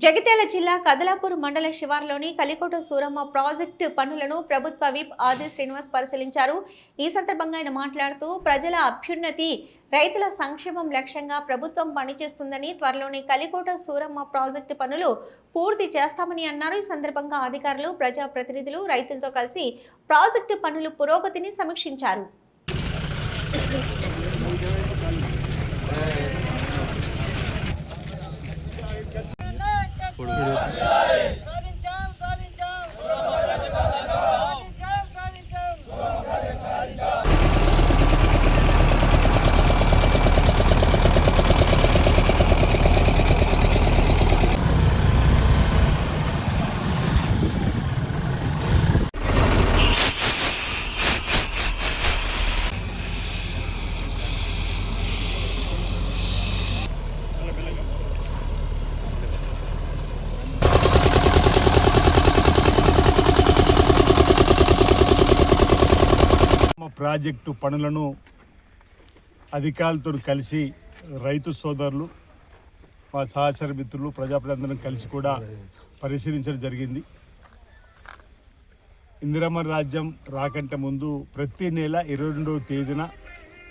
జగిత్యాల జిల్లా కదలాపూర్ మండల శివార్లోని కలికోట సూరమ్మ ప్రాజెక్టు పనులను ప్రభుత్వ విప్ ఆది శ్రీనివాస్ పరిశీలించారు. ఈ సందర్భంగా ఆయన మాట్లాడుతూ ప్రజల అభ్యున్నతి, రైతుల సంక్షేమం లక్ష్యంగా ప్రభుత్వం పనిచేస్తుందని, త్వరలోని కలికోట సూరమ్మ ప్రాజెక్టు పనులు పూర్తి చేస్తామని అన్నారు. ఈ సందర్భంగా అధికారులు, ప్రజాప్రతినిధులు రైతులతో కలిసి ప్రాజెక్టు పనుల పురోగతిని సమీక్షించారు. ప్రాజెక్టు పనులను అధికారులతో కలిసి రైతు సోదరులు, మా సహచర మిత్రులు, ప్రజాప్రతినిధులను కలిసి కూడా పరిశీలించడం జరిగింది. ఇందిరమ్మ రాజ్యం రాకంటే ముందు ప్రతి నెల 22వ తేదీన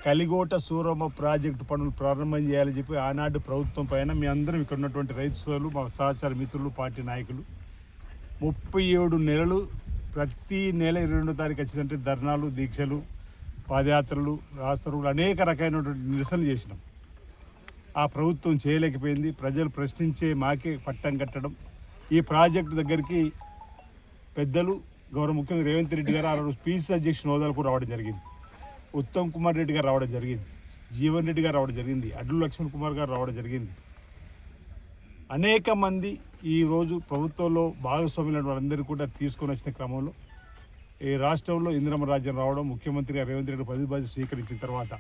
కలిగోట సూరమ్మ ప్రాజెక్టు పనులు ప్రారంభం చేయాలని చెప్పి ఆనాడు ప్రభుత్వం పైన మీ అందరం ఇక్కడ ఉన్నటువంటి రైతు సోదరులు, మా సహచర మిత్రులు, పార్టీ నాయకులు 37 నెలలు ప్రతి నెల 22వ తారీఖు వచ్చిందంటే ధర్నాలు, దీక్షలు, పాదయాత్రలు, రాస్తారోలు అనేక రకమైనటువంటి నిరసనలు చేసినాం. ఆ ప్రభుత్వం చేయలేకపోయింది. ప్రజలు ప్రశ్నించే మాకే పట్టం కట్టడం. ఈ ప్రాజెక్టు దగ్గరికి పెద్దలు గౌరవ ముఖ్యమంత్రి రేవంత్ రెడ్డి గారు ఆ రోజు పీసీ అధ్యక్షుని హోదాలకు రావడం జరిగింది. ఉత్తమ్ కుమార్ రెడ్డి గారు రావడం జరిగింది. జీవన్ రెడ్డి గారు రావడం జరిగింది. అడ్లు లక్ష్మణ్ కుమార్ గారు రావడం జరిగింది. అనేక మంది ఈరోజు ప్రభుత్వంలో భాగస్వాములైన వాళ్ళందరూ కూడా తీసుకొని వచ్చిన క్రమంలో ఈ రాష్ట్రంలో ఇందిరమ్మ రాజ్యం రావడం, ముఖ్యమంత్రిగా రేవంత్ రెడ్డి పదవి బాధ్యత స్వీకరించిన తర్వాత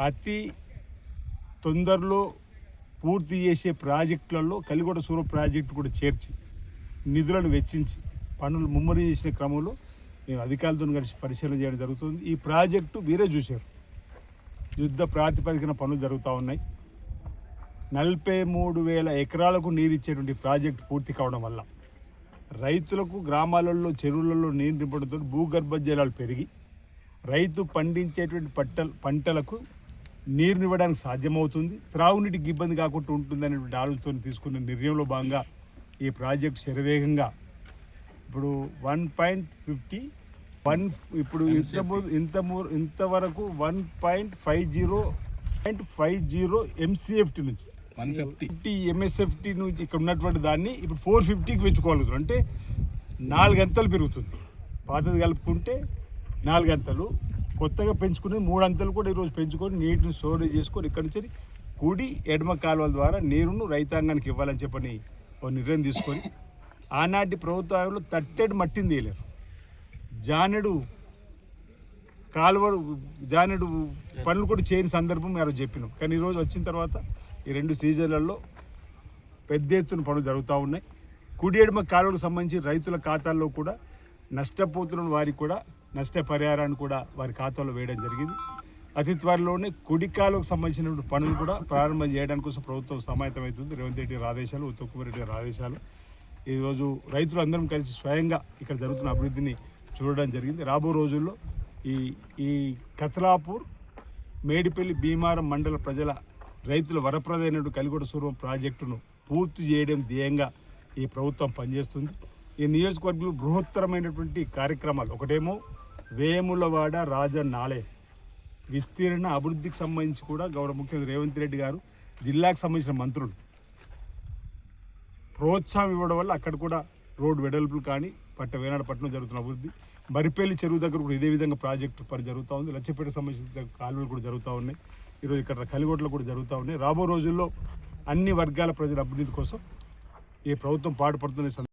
అతి తొందరలో పూర్తి చేసే ప్రాజెక్టులలో కలిగోట సూరమ్మ ప్రాజెక్టు కూడా చేర్చి నిధులను వెచ్చించి పనులు ముమ్మరం చేసిన క్రమంలో మేము అధికారులతో కలిసి పరిశీలన చేయడం జరుగుతుంది. ఈ ప్రాజెక్టు మీరే చూశారు, యుద్ధ ప్రాతిపదికన పనులు జరుగుతూ ఉన్నాయి. 43,000 ఎకరాలకు నీరు ఇచ్చేటువంటి ప్రాజెక్టు పూర్తి కావడం వల్ల రైతులకు గ్రామాలలో, చెరువులలో నీరు నింపడంతో భూగర్భ జలాలు పెరిగి రైతు పండించేటువంటి పంటలకు నీరునివ్వడానికి సాధ్యమవుతుంది. త్రాగునీటికి ఇబ్బంది కాకుండా ఉంటుందనేటువంటి ఆలోచనతో తీసుకున్న నిర్ణయంలో భాగంగా ఈ ప్రాజెక్టు శరవేగంగా ఇప్పుడు 1.50 ఇప్పుడు ఇంతవరకు 1.50 MCFT నుంచి 150 MSFT నుంచి ఇక్కడ ఉన్నటువంటి దాన్ని ఇప్పుడు 450కి పెంచుకోగలుగుతారు. అంటే 4 అంతలు పెరుగుతుంది. పాతది కలుపుకుంటే 4 అంతలు, కొత్తగా పెంచుకునే 3 అంతలు కూడా ఈరోజు పెంచుకొని నీటిని స్టోరేజ్ చేసుకొని ఇక్కడి నుంచి కుడి ఎడమ కాలువల ద్వారా నీరును రైతాంగానికి ఇవ్వాలని చెప్పని ఒక నిర్ణయం తీసుకొని ఆనాటి ప్రభుత్వంలో తట్టెడు మట్టిని తీయలేరు. జానెడు పనులు కూడా చేయని సందర్భం మేము చెప్పినాం. కానీ ఈరోజు వచ్చిన తర్వాత ఈ 2 సీజన్లలో పెద్ద ఎత్తున పనులు జరుగుతూ ఉన్నాయి. కుడి ఎడమ కాలువలకు సంబంధించి రైతుల ఖాతాల్లో కూడా నష్టపోతున్న వారికి కూడా నష్టపరిహారాన్ని కూడా వారి ఖాతాలో వేయడం జరిగింది. అతి త్వరలోనే కుడి కాలువకు సంబంధించినటువంటి పనులు కూడా ప్రారంభం చేయడానికి కోసం ప్రభుత్వం సమాయత్తమవుతుంది. రేవంత్ రెడ్డి గారి ఆదేశాలు, ఉత్తమ్ కుమార్ రెడ్డి గారి ఆదేశాలు. ఈరోజు రైతులందరం కలిసి స్వయంగా ఇక్కడ జరుగుతున్న అభివృద్ధిని చూడడం జరిగింది. రాబో రోజుల్లో ఈ కతలాపూర్, మేడిపల్లి, భీమారం మండల ప్రజల రైతుల వరప్రదైన కలిగోట సూరమ్మ ప్రాజెక్టును పూర్తి చేయడం ధ్యేయంగా ఈ ప్రభుత్వం పనిచేస్తుంది. ఈ నియోజకవర్గంలో బృహత్తరమైనటువంటి కార్యక్రమాలు, ఒకటేమో వేములవాడ రాజన్న ఆలయం విస్తీర్ణ అభివృద్ధికి సంబంధించి కూడా గౌరవ ముఖ్యమంత్రి రేవంత్ రెడ్డి గారు, జిల్లాకు సంబంధించిన మంత్రులు ప్రోత్సాహం ఇవ్వడం వల్ల అక్కడ కూడా రోడ్డు వెడల్పులు కానీ వేనాడు పట్టణం జరుగుతున్న అభివృద్ధి, బరిపల్లి చెరువు దగ్గర కూడా ఇదే విధంగా ప్రాజెక్టు పని జరుగుతూ ఉంది. లచ్చపేటకు సంబంధించిన కాలువలు కూడా జరుగుతూ ఉన్నాయి. ఈరోజు ఇక్కడ కలిగోటలో కూడా జరుగుతూ ఉన్నాయి. రాబో రోజుల్లో అన్ని వర్గాల ప్రజల అభివృద్ధి కోసం ఈ ప్రభుత్వం పాటుపడుతున్న